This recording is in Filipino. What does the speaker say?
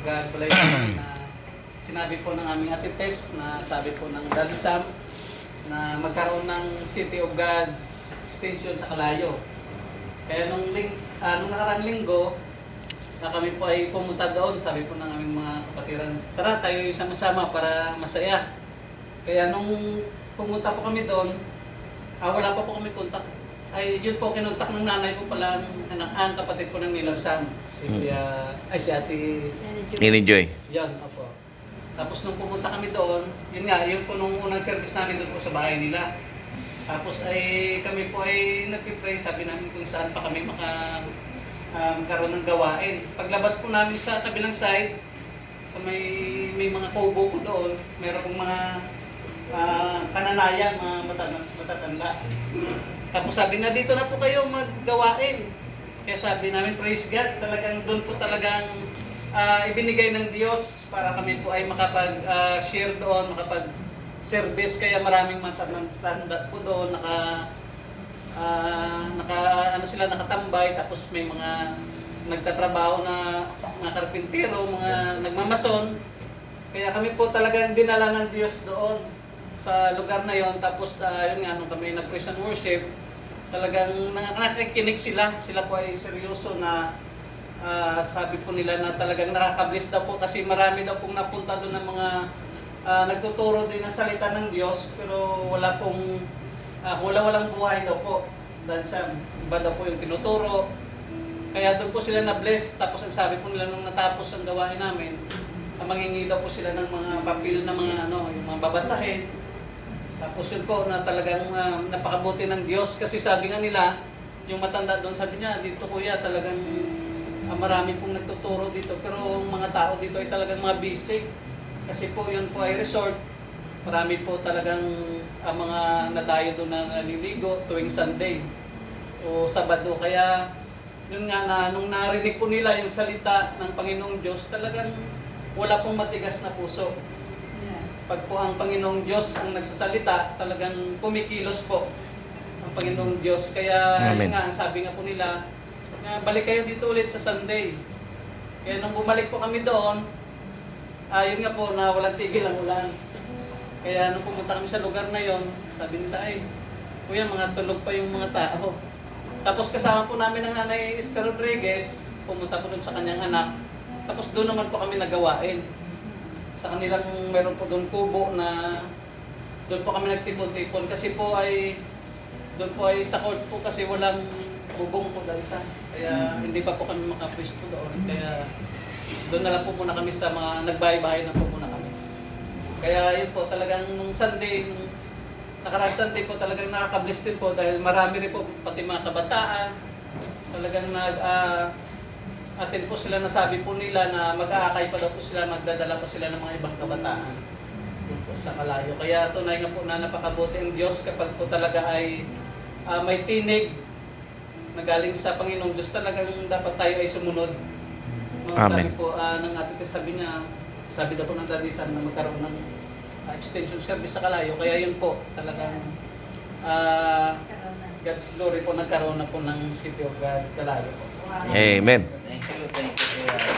God Balay na sinabi po ng aming Ate Tess na sabi po ng Daddy Sam na magkaroon ng City of God extension sa Kalayo. Kaya nung nakaraang linggo na kami po ay pumunta doon, sabi po ng aming mga kapatiran, tara tayo sama-sama para masaya. Kaya nung pumunta po kami doon, wala pa po kami kontak. Ay yun po kinontak ng nanay ko pala ang kapatid ko ng Nilaw Sam. Si Ate Enjoy. yan, opo. Tapos nung pumunta kami doon, yun nga, yun po nung unang service namin doon po sa bahay nila. Tapos ay kami po ay nagpipray, sabi namin kung saan pa kami magkaroon ng gawain. Paglabas po namin sa kabilang side, sa may mga kubo po doon, meron pong mga kananayan, mga matatanda. Tapos sabi na dito na po kayo maggawain. Kaya sabi namin, praise God, talagang doon po talagang ibinigay ng Diyos para kami po ay makapag-share doon, makapag-service. Kaya maraming matanda po doon, nakatambay, tapos may mga nagtatrabaho na mga karpintero, mga nagmamason. Kaya kami po talagang dinala ng Diyos doon sa lugar na yon. Tapos yun nga, nung kami nag-praise and worship, talagang nakikinig sila. Sila po ay seryoso na sabi po nila na talagang nakaka-bless daw po kasi marami daw pong napunta doon ng mga nagtuturo din ng salita ng Diyos, pero walang buhay daw po. Dahil sa iba daw po yung tinuturo. Kaya doon po sila na-bless. Tapos ang sabi po nila nung natapos ang gawain namin, mangingi daw po sila ng mga papel na yung mga babasahin. Tapos yun po na talagang napakabuti ng Diyos kasi sabi nga nila, yung matanda doon sabi niya, dito kuya talagang marami pong nagtuturo dito pero ang mga tao dito ay talagang mga basic. Kasi po yun po ay resort. Marami po talagang mga nadayo doon na naliligo tuwing Sunday o Sabado. Kaya yun nga na nung narinig po nila yung salita ng Panginoong Diyos, talagang wala pong matigas na puso. Pag po ang Panginoong Diyos ang nagsasalita, talagang kumikilos po ang Panginoong Diyos. Kaya yun nga, ang sabi nga po nila, balik kayo dito ulit sa Sunday. Kaya nung bumalik po kami doon, yun nga po na walang tigil ang ulan. Kaya nung pumunta kami sa lugar na yon, sabi nila ay, kuya mga tulog pa yung mga tao. Tapos kasama po namin ang nanay Esther Rodriguez, pumunta po doon sa kanyang anak. Tapos doon naman po kami nagawain. Sa kanilang meron po doon kubo na doon po kami nagtipon-tipon kasi po ay doon po ay sa court po kasi walang bubong po dahil sa kaya hindi pa po kami makapwesto doon. Kaya doon na lang po muna kami sa mga nagbahay-bahay na po muna kami. Kaya yun po talagang nung Sunday, nakaraang Sunday po talagang nakaka-bless din po dahil marami rin po pati mga kabataan talagang atin po sila, nasabi po nila na mag-aakay pa daw po sila, magdadala po sila ng mga ibang kabataan po sa Kalayo. Kaya tunay nga po na napakabuti ang Diyos kapag po talaga ay may tinig na galing sa Panginoong Diyos, talagang dapat tayo ay sumunod. Amen. Sabi po ng ating sabi niya, sabi daw po ng Daddy Sam na magkaroon ng extension service sa Kalayo. Kaya yun po, talagang God's glory po, nagkaroon na po ng City of God Kalayo po. Amen. Thank you.